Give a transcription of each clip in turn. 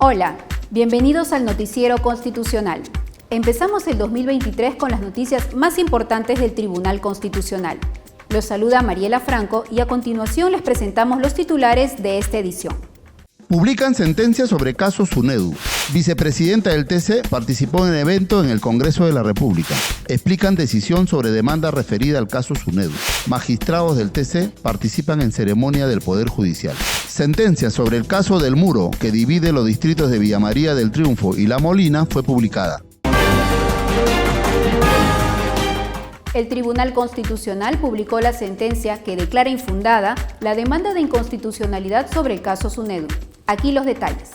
Hola, bienvenidos al Noticiero Constitucional. Empezamos el 2023 con las noticias más importantes del Tribunal Constitucional. Los saluda Mariela Franco y a continuación les presentamos los titulares de esta edición. Publican sentencia sobre caso SUNEDU. Vicepresidenta del TC participó en evento en el Congreso de la República. Explican decisión sobre demanda referida al caso SUNEDU. Magistrados del TC participan en ceremonia del Poder Judicial. Sentencia sobre el caso del muro que divide los distritos de Villa María del Triunfo y La Molina fue publicada. El Tribunal Constitucional publicó la sentencia que declara infundada la demanda de inconstitucionalidad sobre el caso SUNEDU. Aquí los detalles.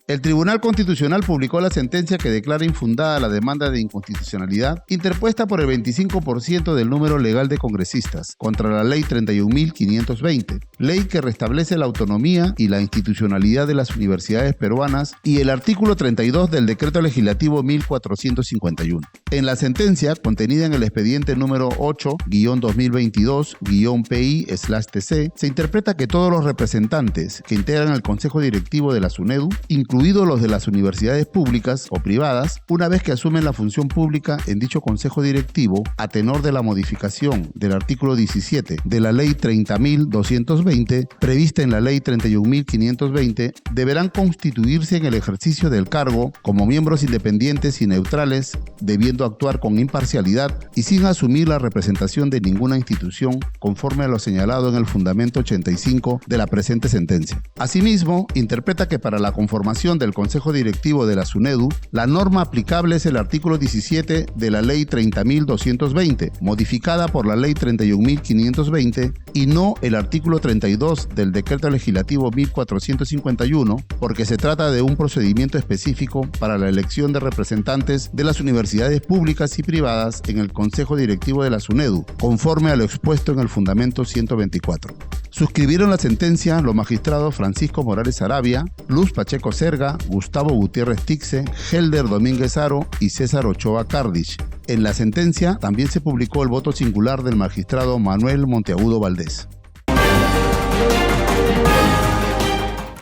El Tribunal Constitucional publicó la sentencia que declara infundada la demanda de inconstitucionalidad interpuesta por el 25% del número legal de congresistas contra la Ley 31.520, ley que restablece la autonomía y la institucionalidad de las universidades peruanas, y el artículo 32 del Decreto Legislativo 1451. En la sentencia, contenida en el expediente número 8-2022-PI/TC, se interpreta que todos los representantes que integran el Consejo Directivo de la SUNEDU, incluidos los de las universidades públicas o privadas, una vez que asumen la función pública en dicho Consejo Directivo, a tenor de la modificación del artículo 17 de la Ley 30.220, prevista en la Ley 31.520, deberán constituirse en el ejercicio del cargo como miembros independientes y neutrales, debiendo actuar con imparcialidad y sin asumir la representación de ninguna institución, conforme a lo señalado en el fundamento 85 de la presente sentencia. Asimismo, interpreta que para la conformación del Consejo Directivo de la SUNEDU, la norma aplicable es el artículo 17 de la Ley 30.220, modificada por la Ley 31.520, y no el artículo 32 del Decreto Legislativo 1451, porque se trata de un procedimiento específico para la elección de representantes de las universidades públicas y privadas en el Consejo Directivo de la SUNEDU, conforme a lo expuesto en el fundamento 124. Suscribieron la sentencia los magistrados Francisco Morales Arabia, Luz Pacheco Serga, Gustavo Gutiérrez Tixe, Helder Domínguez Haro y César Ochoa Cardich. En la sentencia también se publicó el voto singular del magistrado Manuel Monteagudo Valdés.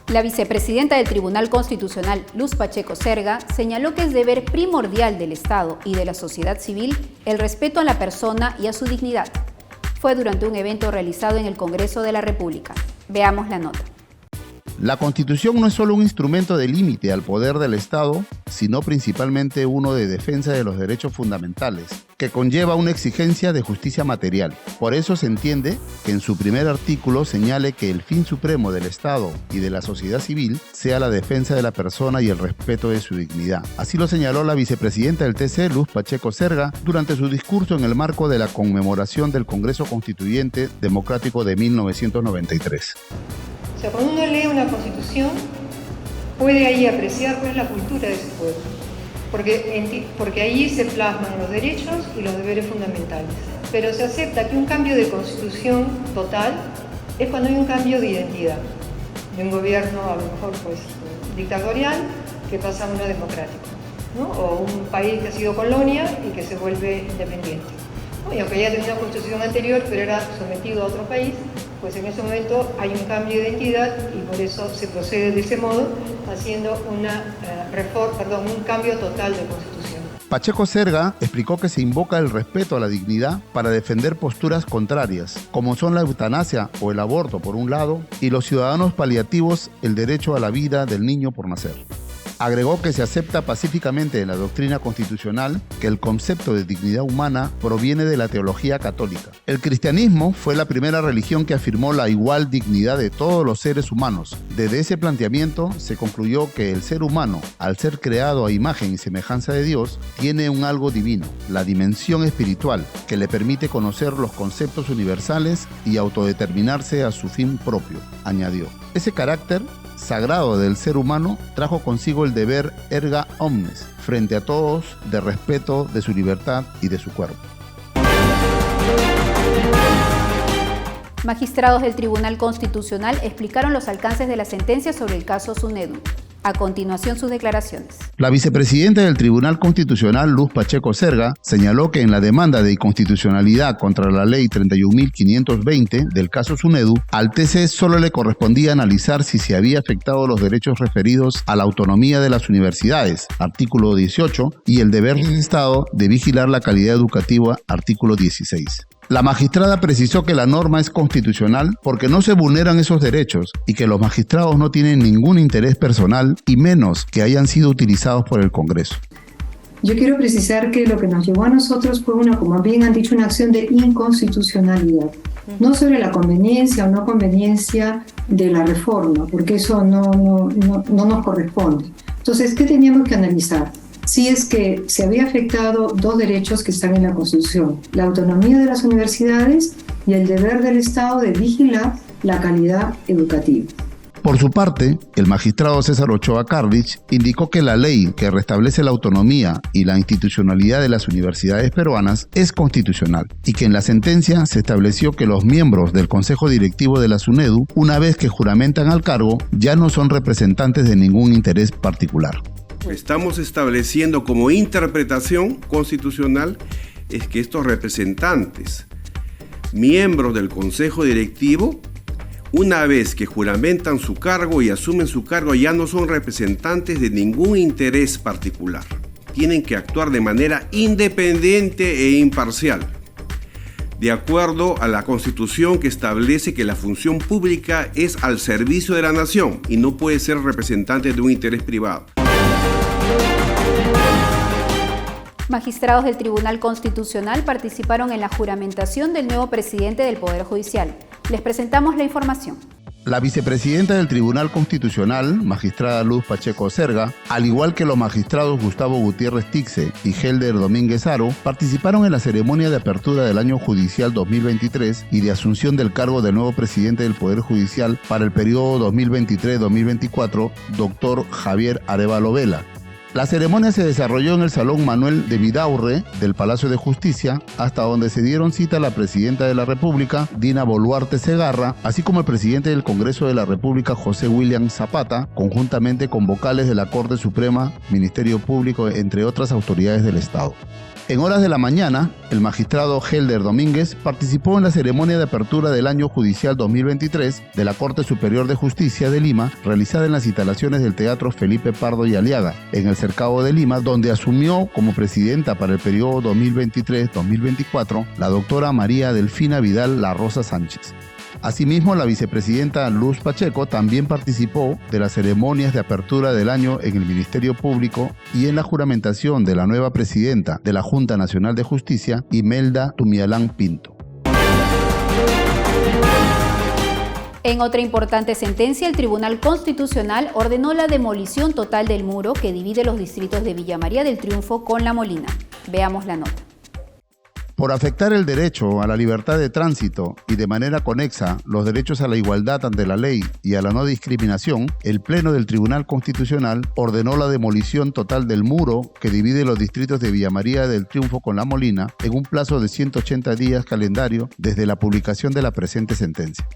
La vicepresidenta del Tribunal Constitucional, Luz Pacheco Serga, señaló que es deber primordial del Estado y de la sociedad civil el respeto a la persona y a su dignidad. Fue durante un evento realizado en el Congreso de la República. Veamos la nota. La Constitución no es solo un instrumento de límite al poder del Estado, sino principalmente uno de defensa de los derechos fundamentales, que conlleva una exigencia de justicia material. Por eso se entiende que en su primer artículo señale que el fin supremo del Estado y de la sociedad civil sea la defensa de la persona y el respeto de su dignidad. Así lo señaló la vicepresidenta del TC, Luz Pacheco Serga, durante su discurso en el marco de la conmemoración del Congreso Constituyente Democrático de 1993. O sea, cuando uno lee una constitución, puede ahí apreciar cuál es la cultura de ese pueblo, porque ahí se plasman los derechos y los deberes fundamentales. Pero se acepta que un cambio de constitución total es cuando hay un cambio de identidad, de un gobierno a lo mejor dictatorial que pasa a uno democrático, ¿no? O un país que ha sido colonia y que se vuelve independiente, ¿no? Y aunque ya tenía una constitución anterior, pero era sometido a otro país, pues en ese momento hay un cambio de identidad y por eso se procede de ese modo, haciendo un cambio total de constitución. Pacheco Serga explicó que se invoca el respeto a la dignidad para defender posturas contrarias, como son la eutanasia o el aborto por un lado, y los ciudadanos paliativos el derecho a la vida del niño por nacer. Agregó que se acepta pacíficamente en la doctrina constitucional que el concepto de dignidad humana proviene de la teología católica. El cristianismo fue la primera religión que afirmó la igual dignidad de todos los seres humanos. Desde ese planteamiento se concluyó que el ser humano, al ser creado a imagen y semejanza de Dios, tiene un algo divino, la dimensión espiritual, que le permite conocer los conceptos universales y autodeterminarse a su fin propio, añadió. Ese carácter sagrado del ser humano trajo consigo el deber erga omnes, frente a todos, de respeto de su libertad y de su cuerpo. Magistrados del Tribunal Constitucional explicaron los alcances de la sentencia sobre el caso SUNEDU. A continuación, sus declaraciones. La vicepresidenta del Tribunal Constitucional, Luz Pacheco Serga, señaló que en la demanda de inconstitucionalidad contra la Ley 31.520 del caso SUNEDU, al TC solo le correspondía analizar si se había afectado los derechos referidos a la autonomía de las universidades, artículo 18, y el deber del Estado de vigilar la calidad educativa, artículo 16. La magistrada precisó que la norma es constitucional porque no se vulneran esos derechos y que los magistrados no tienen ningún interés personal y menos que hayan sido utilizados por el Congreso. Yo quiero precisar que lo que nos llevó a nosotros fue como bien han dicho, una acción de inconstitucionalidad. No sobre la conveniencia o no conveniencia de la reforma, porque eso no nos corresponde. Entonces, ¿qué teníamos que analizar? Si es que se había afectado dos derechos que están en la Constitución, la autonomía de las universidades y el deber del Estado de vigilar la calidad educativa. Por su parte, el magistrado César Ochoa Carlich indicó que la ley que restablece la autonomía y la institucionalidad de las universidades peruanas es constitucional y que en la sentencia se estableció que los miembros del Consejo Directivo de la SUNEDU, una vez que juramentan al cargo, ya no son representantes de ningún interés particular. Estamos estableciendo como interpretación constitucional es que estos representantes, miembros del Consejo Directivo, una vez que juramentan su cargo y asumen su cargo, ya no son representantes de ningún interés particular. Tienen que actuar de manera independiente e imparcial, de acuerdo a la Constitución que establece que la función pública es al servicio de la nación y no puede ser representante de un interés privado. Magistrados del Tribunal Constitucional participaron en la juramentación del nuevo presidente del Poder Judicial. Les presentamos la información. La vicepresidenta del Tribunal Constitucional, magistrada Luz Pacheco Serga, al igual que los magistrados Gustavo Gutiérrez Tixe y Helder Domínguez Haro, participaron en la ceremonia de apertura del año judicial 2023 y de asunción del cargo del nuevo presidente del Poder Judicial para el periodo 2023-2024, doctor Javier Arévalo Vela. La ceremonia se desarrolló en el Salón Manuel de Vidaurre del Palacio de Justicia, hasta donde se dieron cita la presidenta de la República, Dina Boluarte Segarra, así como el presidente del Congreso de la República, José William Zapata, conjuntamente con vocales de la Corte Suprema, Ministerio Público, entre otras autoridades del Estado. En horas de la mañana, el magistrado Helder Domínguez participó en la ceremonia de apertura del año judicial 2023 de la Corte Superior de Justicia de Lima, realizada en las instalaciones del Teatro Felipe Pardo y Aliaga, en el Cercado de Lima, donde asumió como presidenta para el periodo 2023-2024 la doctora María Delfina Vidal La Rosa Sánchez. Asimismo, la vicepresidenta Luz Pacheco también participó de las ceremonias de apertura del año en el Ministerio Público y en la juramentación de la nueva presidenta de la Junta Nacional de Justicia, Imelda Tumialán Pinto. En otra importante sentencia, el Tribunal Constitucional ordenó la demolición total del muro que divide los distritos de Villa María del Triunfo con La Molina. Veamos la nota. Por afectar el derecho a la libertad de tránsito y de manera conexa los derechos a la igualdad ante la ley y a la no discriminación, el Pleno del Tribunal Constitucional ordenó la demolición total del muro que divide los distritos de Villa María del Triunfo con La Molina en un plazo de 180 días calendario desde la publicación de la presente sentencia.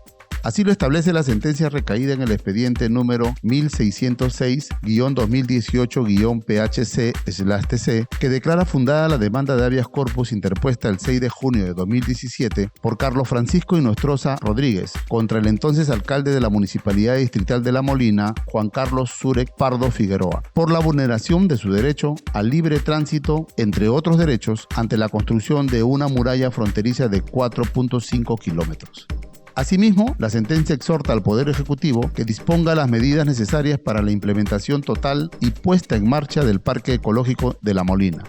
Así lo establece la sentencia recaída en el expediente número 1606-2018-PHC/TC, que declara fundada la demanda de habeas corpus interpuesta el 6 de junio de 2017 por Carlos Francisco Inostroza Rodríguez contra el entonces alcalde de la Municipalidad Distrital de La Molina, Juan Carlos Zurek Pardo Figueroa, por la vulneración de su derecho al libre tránsito, entre otros derechos, ante la construcción de una muralla fronteriza de 4.5 kilómetros. Asimismo, la sentencia exhorta al Poder Ejecutivo que disponga las medidas necesarias para la implementación total y puesta en marcha del Parque Ecológico de La Molina.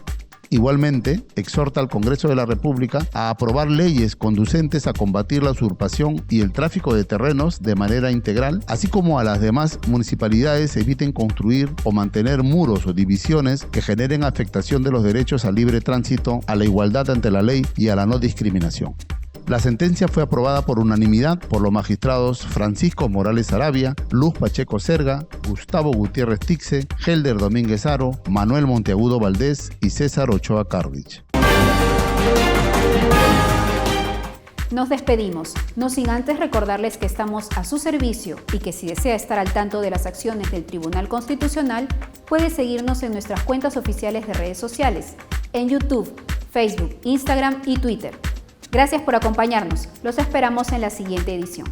Igualmente, exhorta al Congreso de la República a aprobar leyes conducentes a combatir la usurpación y el tráfico de terrenos de manera integral, así como a las demás municipalidades eviten construir o mantener muros o divisiones que generen afectación de los derechos al libre tránsito, a la igualdad ante la ley y a la no discriminación. La sentencia fue aprobada por unanimidad por los magistrados Francisco Morales Arabia, Luz Pacheco Serga, Gustavo Gutiérrez Tixe, Helder Domínguez Haro, Manuel Monteagudo Valdés y César Ochoa Carlich. Nos despedimos, no sin antes recordarles que estamos a su servicio y que si desea estar al tanto de las acciones del Tribunal Constitucional, puede seguirnos en nuestras cuentas oficiales de redes sociales, en YouTube, Facebook, Instagram y Twitter. Gracias por acompañarnos. Los esperamos en la siguiente edición.